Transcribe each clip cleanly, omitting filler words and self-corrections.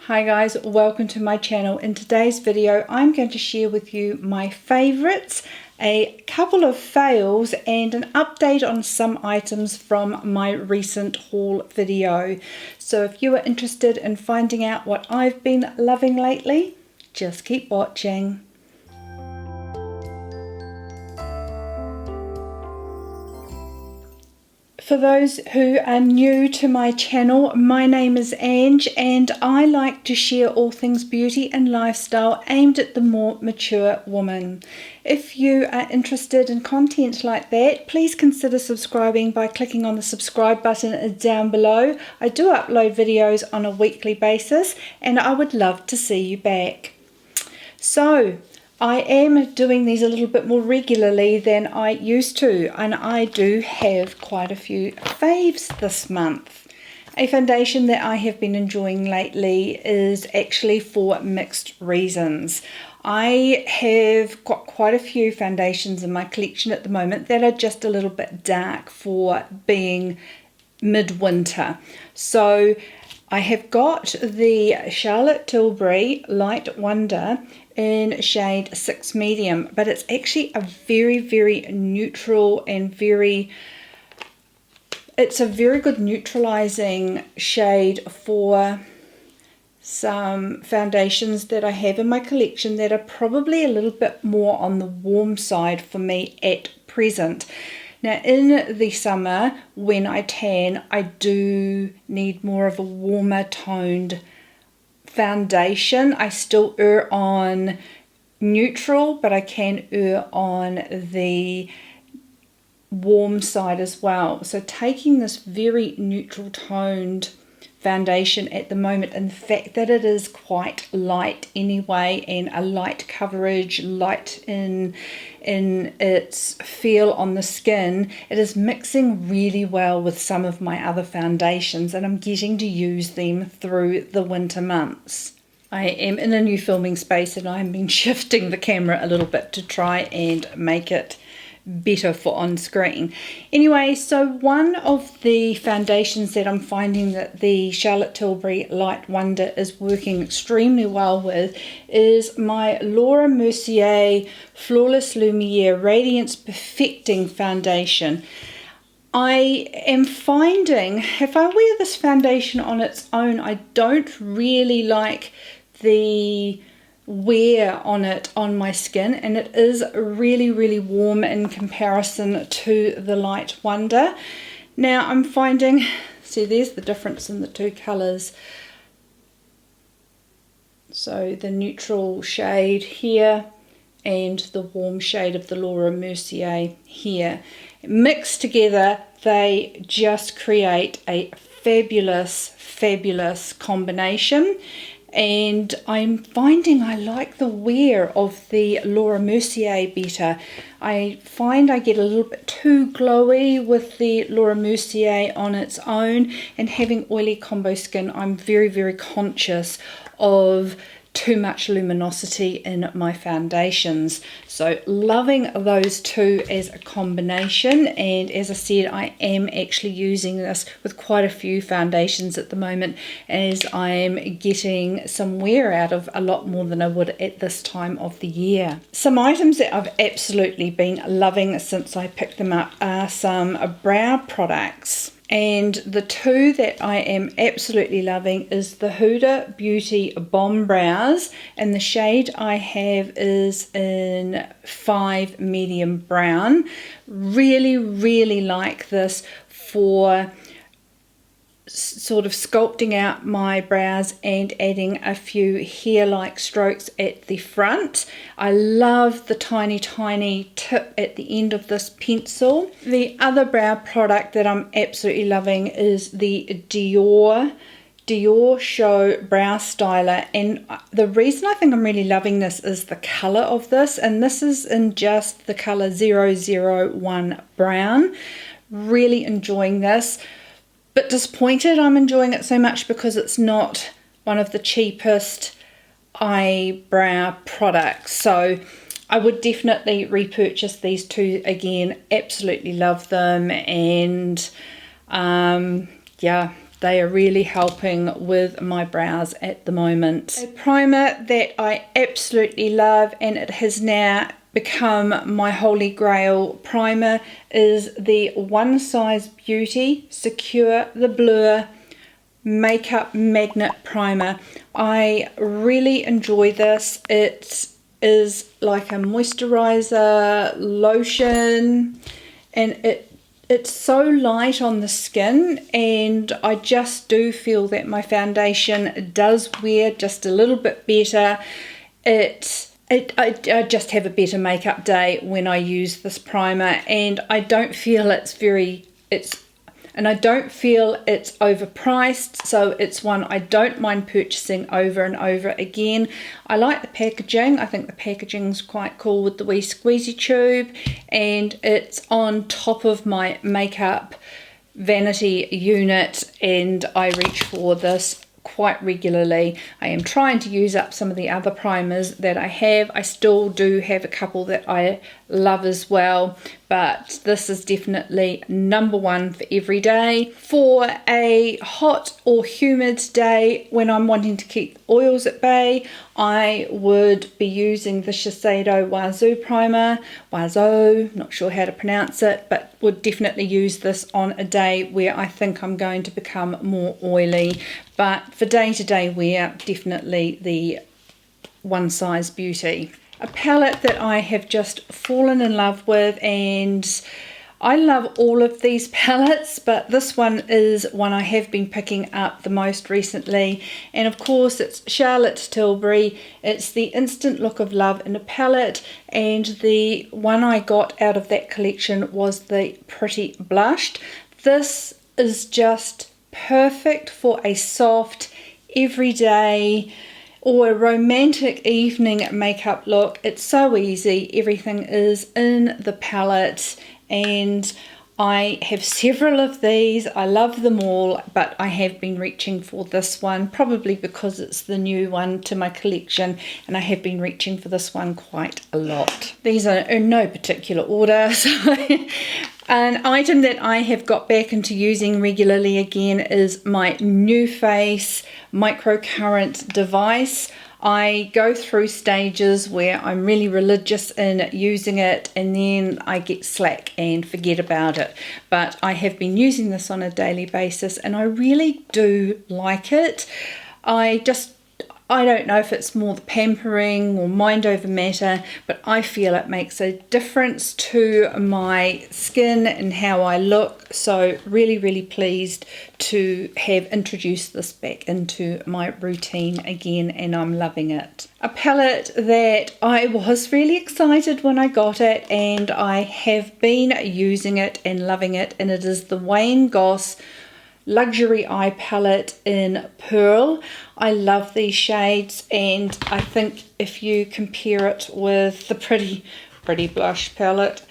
Hi guys, welcome to my channel. In today's video I'm going to share with you my favorites, a couple of fails and an update on some items from my recent haul video. So if you are interested in finding out what I've been loving lately, just keep watching. For those who are new to my channel, my name is Ange and I like to share all things beauty and lifestyle aimed at the more mature woman. If you are interested in content like that, please consider subscribing by clicking on the subscribe button down below. I do upload videos on a weekly basis and I would love to see you back. So, I am doing these a little bit more regularly than I used to, and I do have quite a few faves this month. A foundation that I have been enjoying lately is actually for mixed reasons. I have got quite a few foundations in my collection at the moment that are just a little bit dark for being midwinter. So I have got the Charlotte Tilbury Light Wonder in shade 6 medium, but it's actually a very neutral and it's a very good neutralizing shade for some foundations that I have in my collection that are probably a little bit more on the warm side for me at present. Now in the summer when I tan, I do need more of a warmer toned foundation. I still err on neutral, but I can err on the warm side as well. So taking this very neutral toned foundation at the moment, and the fact that it is quite light anyway, and a light coverage, light in its feel on the skin, it is mixing really well with some of my other foundations, and I'm getting to use them through the winter months. I am in a new filming space and I've been shifting the camera a little bit to try and make it better for on screen. Anyway, so one of the foundations that I'm finding that the Charlotte Tilbury Light Wonder is working extremely well with is my Laura Mercier Flawless Lumiere Radiance Perfecting Foundation. I am finding if I wear this foundation on its own, I don't really like the wear on it on my skin, and it is really warm in comparison to the Light Wonder. Now I'm finding, see, there's the difference in the two colors. So the neutral shade here and the warm shade of the Laura Mercier here. Mixed together, they just create a fabulous combination. And I'm finding I like the wear of the Laura Mercier better. I find I get a little bit too glowy with the Laura Mercier on its own, and having oily combo skin, I'm very conscious of too much luminosity in my foundations. So loving those two as a combination, and as I said, I am actually using this with quite a few foundations at the moment, as I'm getting some wear out of a lot more than I would at this time of the year. Some items that I've absolutely been loving since I picked them up are some brow products. And the two that I am absolutely loving is the Huda Beauty Bomb Brows, and the shade I have is in 5 medium brown. Really like this for sort of sculpting out my brows and adding a few hair-like strokes at the front. I love the tiny tip at the end of this pencil. The other brow product that I'm absolutely loving is the Dior Show Brow Styler, and the reason I think I'm really loving this is the color of this, and this is in just the color 001 Brown. Really enjoying this. Bit disappointed I'm enjoying it so much because it's not one of the cheapest eyebrow products. So I would definitely repurchase these two again. Absolutely love them, and yeah, they are really helping with my brows at the moment. A primer that I absolutely love, and it has now become my holy grail primer, is the One Size Beauty Secure the Blur Makeup Magnet Primer. I really enjoy this. It is like a moisturizer lotion, and it's so light on the skin, and I just do feel that my foundation does wear just a little bit better. I just have a better makeup day when I use this primer, and I don't feel it's overpriced, so it's one I don't mind purchasing over and over again. I like the packaging. I think the packaging's quite cool with the wee squeezy tube, and it's on top of my makeup vanity unit, and I reach for this quite regularly. I am trying to use up some of the other primers that I have. I still do have a couple that I love as well, but this is definitely number one for every day. For a hot or humid day when I'm wanting to keep oils at bay, I would be using the Shiseido Wazoo primer. Wazoo, not sure how to pronounce it, but would definitely use this on a day where I think I'm going to become more oily. But for day-to-day wear, definitely the One Size Beauty. A palette that I have just fallen in love with, and I love all of these palettes, but this one is one I have been picking up the most recently, and of course it's Charlotte Tilbury. It's the Instant Look of Love in a palette, and the one I got out of that collection was the Pretty Blushed. This is just perfect for a soft, everyday or a romantic evening makeup look. It's so easy. Everything is in the palette, and I have several of these. I love them all, but I have been reaching for this one, probably because it's the new one to my collection, and I have been reaching for this one quite a lot. These are in no particular order. So an item that I have got back into using regularly again is my New Face microcurrent device. I go through stages where I'm really religious in using it, and then I get slack and forget about it. But I have been using this on a daily basis, and I really do like it. I don't know if it's more the pampering or mind over matter, but I feel it makes a difference to my skin and how I look. So really, really pleased to have introduced this back into my routine again, and I'm loving it. A palette that I was really excited when I got it, and I have been using it and loving it, and it is the Wayne Goss Luxury Eye Palette in Pearl. I love these shades, and I think if you compare it with the Pretty Blush palette,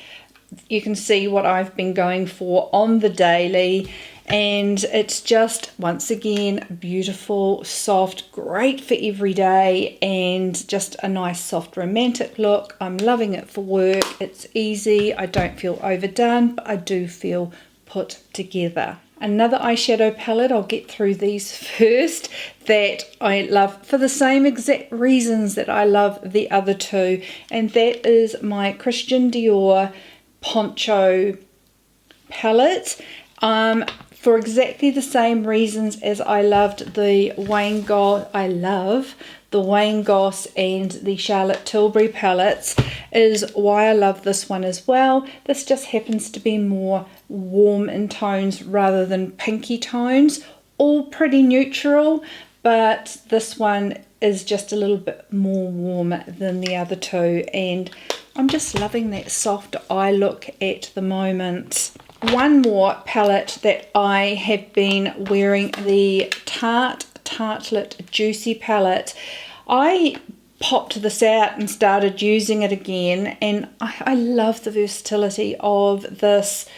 you can see what I've been going for on the daily, and it's just, once again, beautiful, soft, great for every day, and just a nice soft romantic look. I'm loving it for work. It's easy. I don't feel overdone, but I do feel put together. Another eyeshadow palette, I'll get through these first, that I love for the same exact reasons that I love the other two, and that is my Christian Dior Poncho palette. For exactly the same reasons as I loved the Wayne Goss, I love the Wayne Goss and the Charlotte Tilbury palettes, is why I love this one as well. This just happens to be more warm in tones rather than pinky tones. All pretty neutral, but this one is just a little bit more warm than the other two, and I'm just loving that soft eye look at the moment. One more palette that I have been wearing, the Tartelette Juicy palette. I popped this out and started using it again, and I love the versatility of this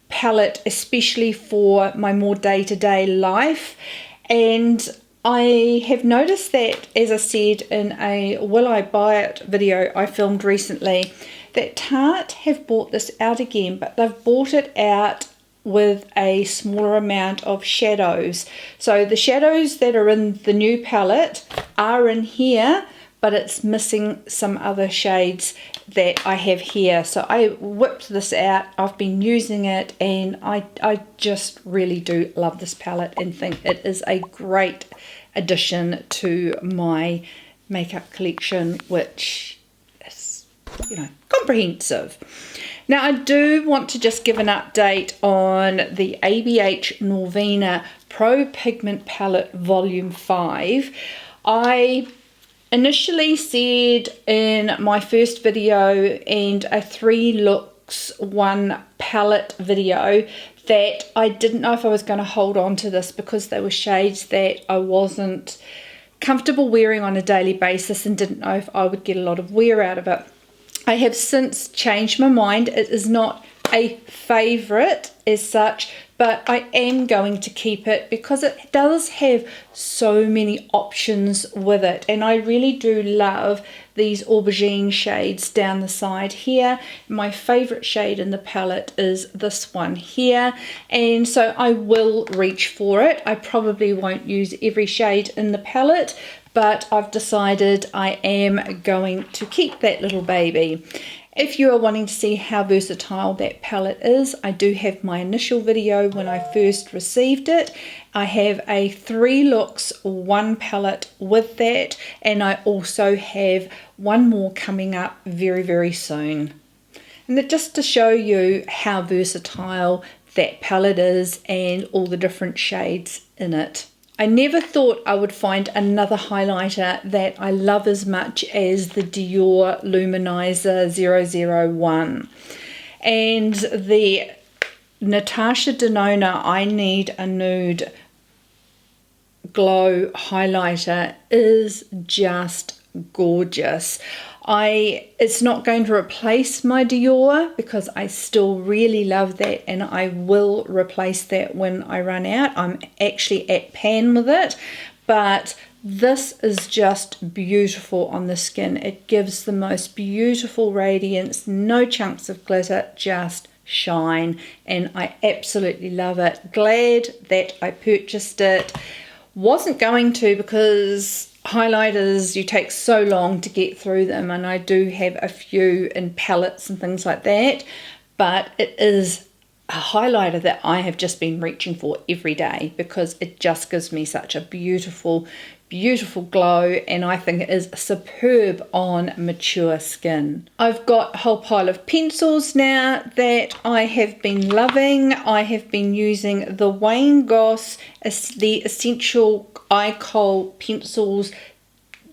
palette, especially for my more day-to-day life. And I have noticed that, as I said in a Will I Buy It video I filmed recently, that Tarte have brought this out again, but they've brought it out with a smaller amount of shadows. So the shadows that are in the new palette are in here, but it's missing some other shades that I have here. So I whipped this out, I've been using it, and I just really do love this palette and think it is a great addition to my makeup collection, which is, you know, comprehensive. Now I do want to just give an update on the ABH Novena Pro Pigment Palette Volume 5. I initially said in my first video and a 3 looks 1 palette video that I didn't know if I was going to hold on to this because they were shades that I wasn't comfortable wearing on a daily basis and didn't know if I would get a lot of wear out of it. I have since changed my mind. It is not a favourite as such, but I am going to keep it because it does have so many options with it, and I really do love these aubergine shades down the side here. My favourite shade in the palette is this one here, and so I will reach for it. I probably won't use every shade in the palette, but I've decided I am going to keep that little baby. If you are wanting to see how versatile that palette is, I do have my initial video when I first received it. I have a 3 looks 1 palette with that, and I also have one more coming up very, very soon. And that just to show you how versatile that palette is and all the different shades in it. I never thought I would find another highlighter that I love as much as the Dior Luminizer 001. And the Natasha Denona I Need a Nude Glow highlighter is just gorgeous. It's not going to replace my Dior because I still really love that, and I will replace that when I run out. I'm actually at pan with it, but this is just beautiful on the skin. It gives the most beautiful radiance, no chunks of glitter, just shine, and I absolutely love it. Glad that I purchased it. Wasn't going to because highlighters, you take so long to get through them, and I do have a few in palettes and things like that, but it is a highlighter that I have just been reaching for every day because it just gives me such a beautiful, beautiful glow, and I think it is superb on mature skin. I've got a whole pile of pencils now that I have been loving. I have been using the Wayne Goss, the Essential Eye Kohl pencils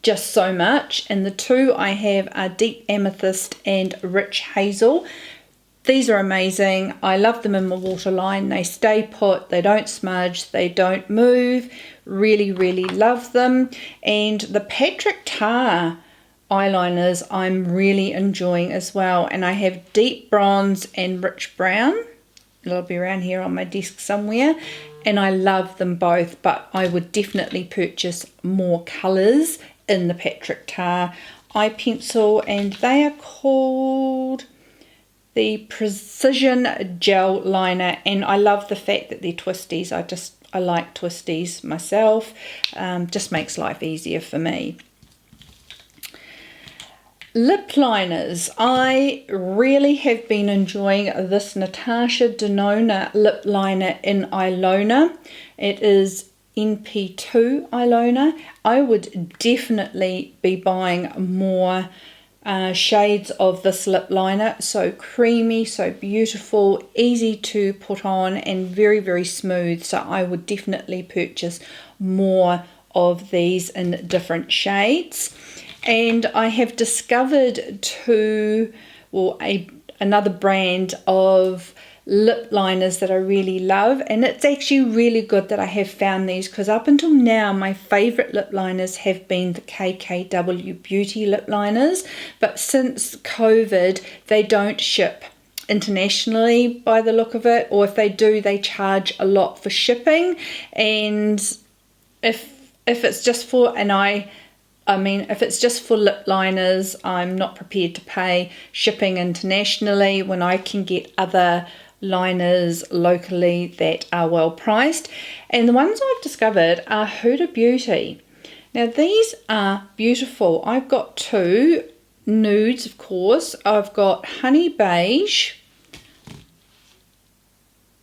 just so much, and the 2 I have are Deep Amethyst and Rich Hazel. These are amazing. I love them in my waterline. They stay put, they don't smudge, they don't move. Really, really love them. And the Patrick Tar eyeliners I'm really enjoying as well, and I have Deep Bronze and Rich Brown. It'll be around here on my desk somewhere, and I love them both, but I would definitely purchase more colours in the Patrick Tar eye pencil, and they are called the Precision Gel Liner, and I love the fact that they're twisties. I like twisties myself. Just makes life easier for me. Lip liners. I really have been enjoying this Natasha Denona lip liner in Ilona. It is NP2 Ilona. I would definitely be buying more shades of this lip liner. So creamy, so beautiful, easy to put on, and very, very smooth. So I would definitely purchase more of these in different shades. And I have discovered another brand of lip liners that I really love, and it's actually really good that I have found these, because up until now my favorite lip liners have been the KKW Beauty lip liners, but since COVID they don't ship internationally by the look of it, or if they do, they charge a lot for shipping. And if it's just for if it's just for lip liners, I'm not prepared to pay shipping internationally when I can get other liners locally that are well priced, and the ones I've discovered are Huda Beauty. Now these are beautiful. I've got two nudes, of course. I've got Honey Beige,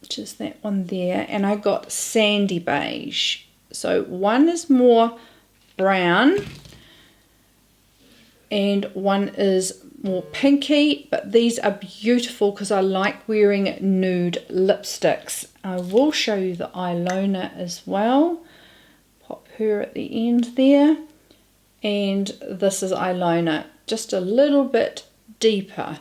which is that one there, and I got Sandy Beige. So one is more brown and one is more pinky, but these are beautiful because I like wearing nude lipsticks. I will show you the eyeliner as well. Pop her at the end there, and this is eyeliner, just a little bit deeper,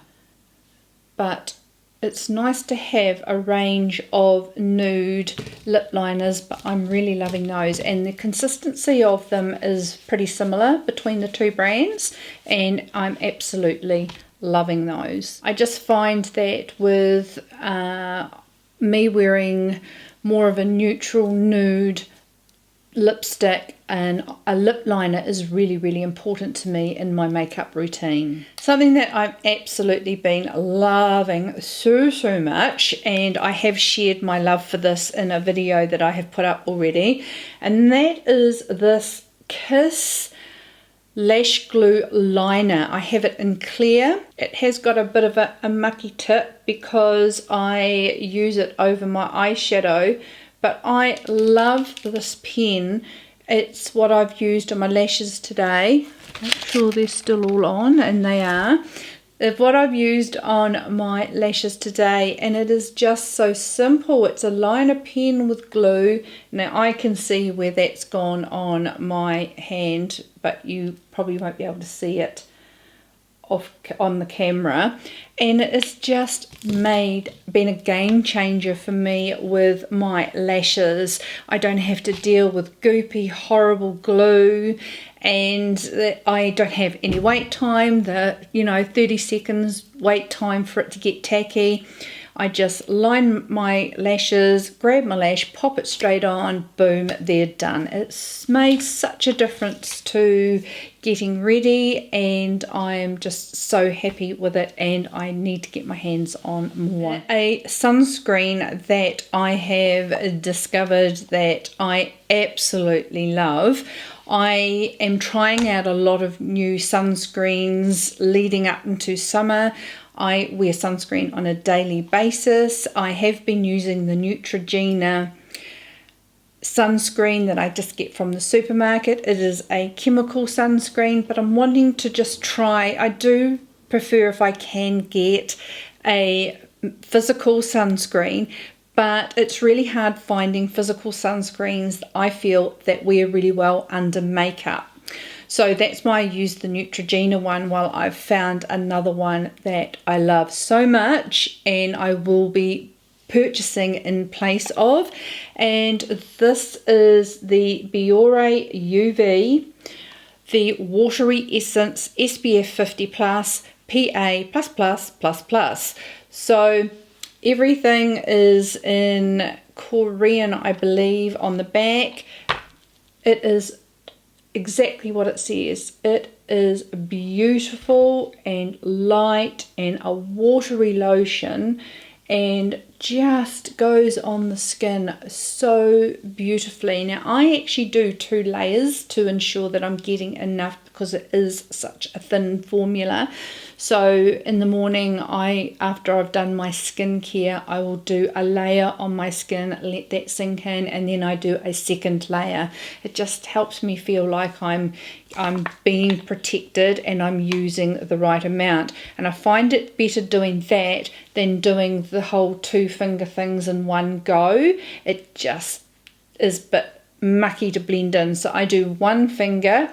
but it's nice to have a range of nude lip liners, but I'm really loving those, and the consistency of them is pretty similar between the two brands, and I'm absolutely loving those. I just find that with me wearing more of a neutral nude lipstick and a lip liner is really important to me in my makeup routine. Something that I've absolutely been loving so much, and I have shared my love for this in a video that I have put up already, and that is this Kiss Lash Glue Liner. I have it in clear. It has got a bit of a mucky tip because I use it over my eyeshadow, but I love this pen. It's what I've used on my lashes today. Make sure they're still all on, and they are. It's what I've used on my lashes today, and it is just so simple. It's a liner pen with glue. Now I can see where that's gone on my hand, but you probably won't be able to see it on the camera, and it's just been a game changer for me with my lashes. I don't have to deal with goopy horrible glue, and I don't have any wait time, 30 seconds wait time for it to get tacky. I just line my lashes, grab my lash, pop it straight on, boom, they're done. It's made such a difference to getting ready, and I am just so happy with it, and I need to get my hands on more. A sunscreen that I have discovered that I absolutely love. I am trying out a lot of new sunscreens leading up into summer. I wear sunscreen on a daily basis. I have been using the Neutrogena sunscreen that I just get from the supermarket. It is a chemical sunscreen, but I'm wanting to just try. I do prefer if I can get a physical sunscreen, but it's really hard finding physical sunscreens that I feel that wear really well under makeup. So that's why I used the Neutrogena one, while I've found another one that I love so much and I will be purchasing in place of, and this is the Biore UV, the Watery Essence SPF 50 plus PA+++++. So everything is in Korean, I believe, on the back. It is exactly what it says. It is beautiful and light and a watery lotion, and just goes on the skin so beautifully. Now I actually do 2 layers to ensure that I'm getting enough, because it is such a thin formula. So in the morning, after I've done my skincare, I will do a layer on my skin, let that sink in, and then I do a second layer. It just helps me feel like I'm being protected and I'm using the right amount. And I find it better doing that than doing the whole 2 finger things in one go. It just is a bit mucky to blend in. So I do 1 finger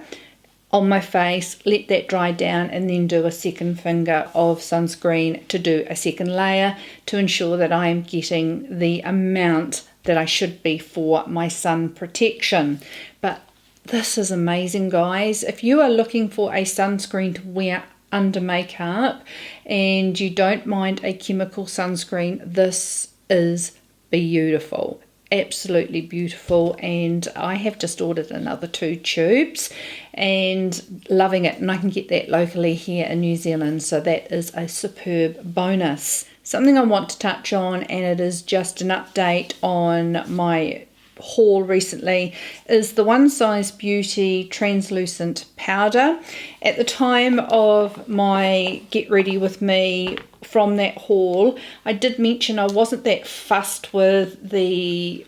on my face, let that dry down, and then do a second finger of sunscreen to do a second layer to ensure that I am getting the amount that I should be for my sun protection. But this is amazing, guys. If you are looking for a sunscreen to wear under makeup and you don't mind a chemical sunscreen, this is beautiful. Absolutely beautiful, and I have just ordered another 2 tubes and loving it, and I can get that locally here in New Zealand, so that is a superb bonus. something I want to touch on, and it is just an update on my haul recently, is the One Size Beauty translucent powder. At the time of my get ready with me from that haul, I did mention I wasn't that fussed with the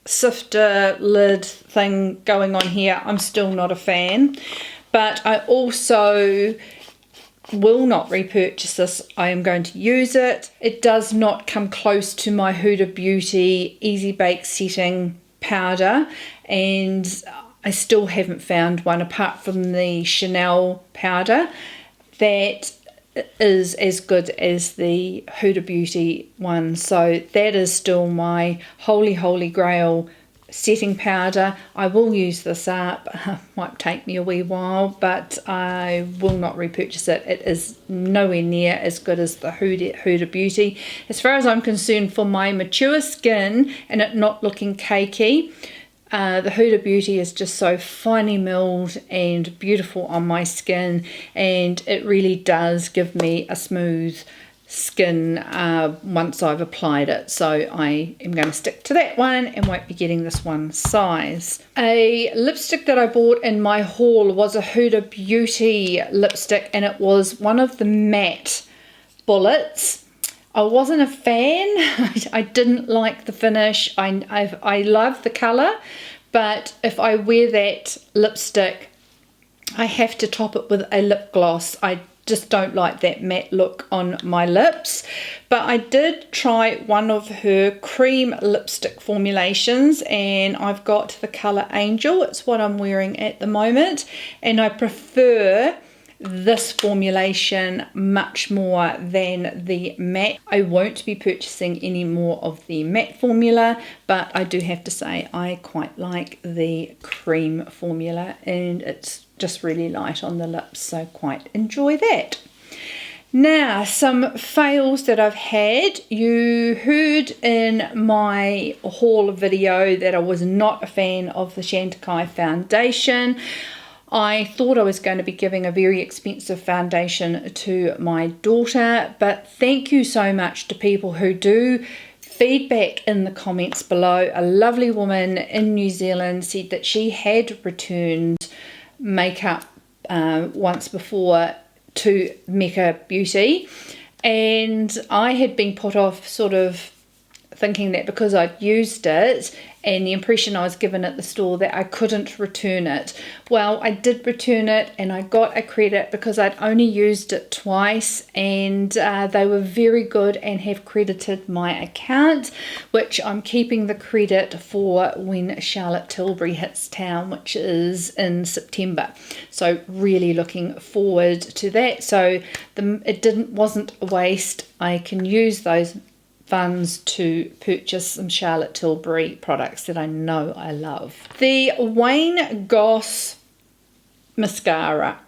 sifter lid thing going on here. I'm still not a fan, but I also will not repurchase this. I am going to use it. It does not come close to my Huda Beauty Easy Bake Setting powder, and I still haven't found one apart from the Chanel powder that is as good as the Huda Beauty one. So that is still my holy grail setting powder. I will use this up. Might take me a wee while, but I will not repurchase it. It is nowhere near as good as the Huda Beauty. As far as I'm concerned, for my mature skin and it not looking cakey, the Huda Beauty is just so finely milled and beautiful on my skin, and it really does give me a smooth skin once I've applied it. So I am going to stick to that one and won't be getting this one size. A lipstick that I bought in my haul was a Huda Beauty lipstick, and it was one of the matte bullets. I wasn't a fan. I didn't like the finish. I love the colour, but if I wear that lipstick, I have to top it with a lip gloss. I just don't like that matte look on my lips. But I did try one of her cream lipstick formulations, and I've got the colour Angel. It's what I'm wearing at the moment, and I prefer this formulation much more than the matte. I won't be purchasing any more of the matte formula, but I do have to say I quite like the cream formula, and it's just really light on the lips, so quite enjoy that. Now, some fails that I've had. You heard in my haul video that I was not a fan of the Chantecaille foundation. I thought I was going to be giving a very expensive foundation to my daughter, but thank you so much to people who do feedback in the comments below. A lovely woman in New Zealand said that she had returned makeup once before to Mecca Beauty, and I had been put off sort of thinking that because I'd used it and the impression I was given at the store that I couldn't return it. Well, I did return it, and I got a credit because I'd only used it twice, and they were very good and have credited my account, which I'm keeping the credit for when Charlotte Tilbury hits town, which is in September. So really looking forward to that. So it wasn't a waste. I can use those funds to purchase some Charlotte Tilbury products that I know I love. The Wayne Goss mascara.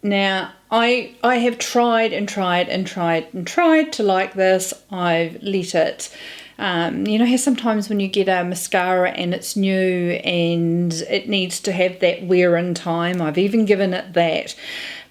Now, I have tried to like this. I've let it. You know how sometimes when you get a mascara and it's new and it needs to have that wear in time, I've even given it that.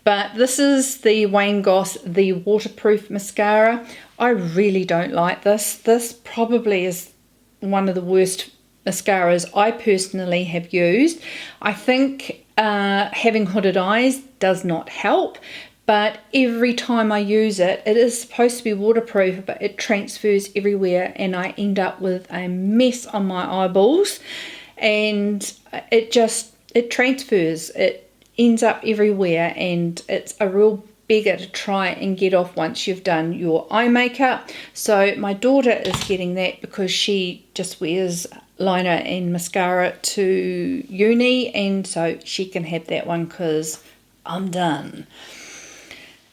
But this is the Wayne Goss, the waterproof mascara. I really don't like this. This probably is one of the worst mascaras I personally have used. I think having hooded eyes does not help, but every time I use it, it is supposed to be waterproof, but it transfers everywhere, and I end up with a mess on my eyeballs, and it transfers. It ends up everywhere, and it's a real beggar to try and get off once you've done your eye makeup. So my daughter is getting that because she just wears liner and mascara to uni, and so she can have that one because I'm done.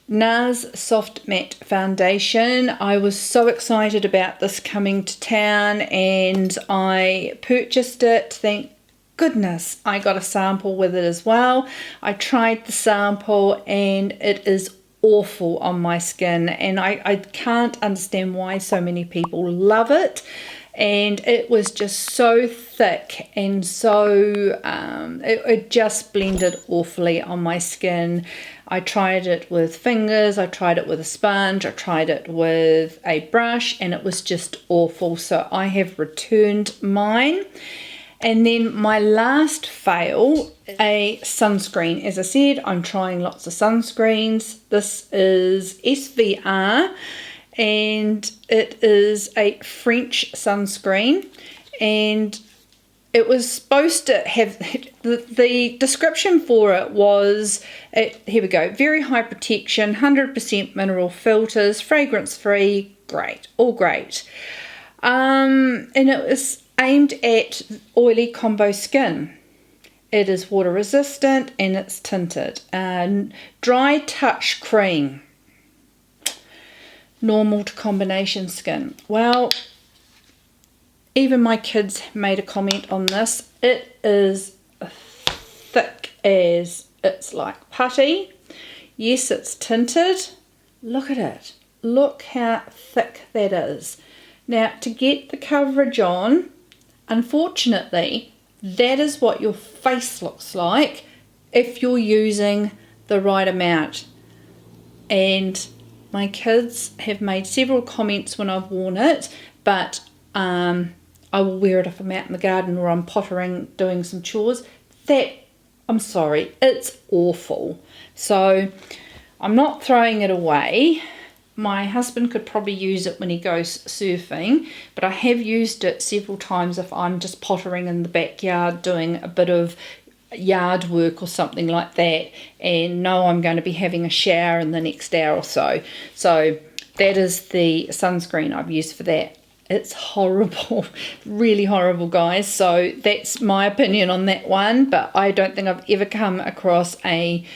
Nars Soft Matte Foundation. I was so excited about this coming to town, and I purchased it. Thank goodness I got a sample with it as well. I tried the sample and it is awful on my skin, and I can't understand why so many people love it. and it was just so thick and so it just blended awfully on my skin. I tried it with fingers, I tried it with a sponge, I tried it with a brush, and it was just awful. So I have returned mine. And then my last fail, a sunscreen. As I said, I'm trying lots of sunscreens. This is SVR, and it is a French sunscreen, and it was supposed to have, the description for it was, here we go, very high protection, 100% mineral filters, fragrance free, great, all great. And it was aimed at oily combo skin. It is water resistant and it's tinted. Dry touch cream. Normal to combination skin. Well, even my kids made a comment on this. It is thick as, it's like putty. Yes, it's tinted. Look at it. Look how thick that is. Now, to get the coverage on, unfortunately, that is what your face looks like if you're using the right amount. And my kids have made several comments when I've worn it, but I will wear it if I'm out in the garden or I'm pottering, doing some chores. I'm sorry, it's awful. So I'm not throwing it away. My husband could probably use it when he goes surfing, but I have used it several times if I'm just pottering in the backyard doing a bit of yard work or something like that, and know I'm going to be having a shower in the next hour or so. So that is the sunscreen I've used for that. It's horrible, really horrible, guys. So that's my opinion on that one, but I don't think I've ever come across a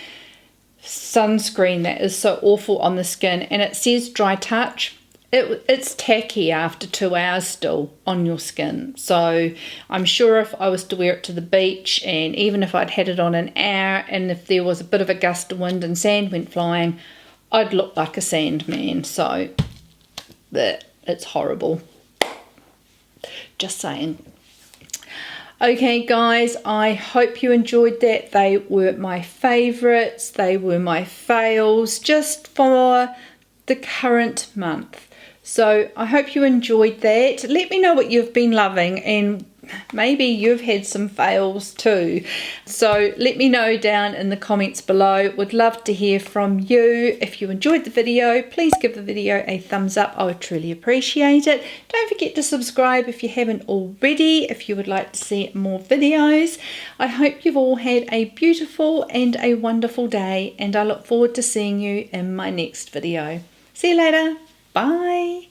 sunscreen that is so awful on the skin. And it says dry touch. It's tacky after 2 hours still on your skin. So I'm sure if I was to wear it to the beach, and even if I'd had it on an hour, and if there was a bit of a gust of wind and sand went flying, I'd look like a sandman. So it's horrible. Just saying. Okay guys, I hope you enjoyed that. They were my favourites. They were my fails just for the current month. So I hope you enjoyed that. Let me know what you've been loving, and maybe you've had some fails too. So let me know down in the comments below. Would love to hear from you. If you enjoyed the video, please give the video a thumbs up. I would truly appreciate it. Don't forget to subscribe if you haven't already, if you would like to see more videos. I hope you've all had a beautiful and a wonderful day, and I look forward to seeing you in my next video. See you later. Bye.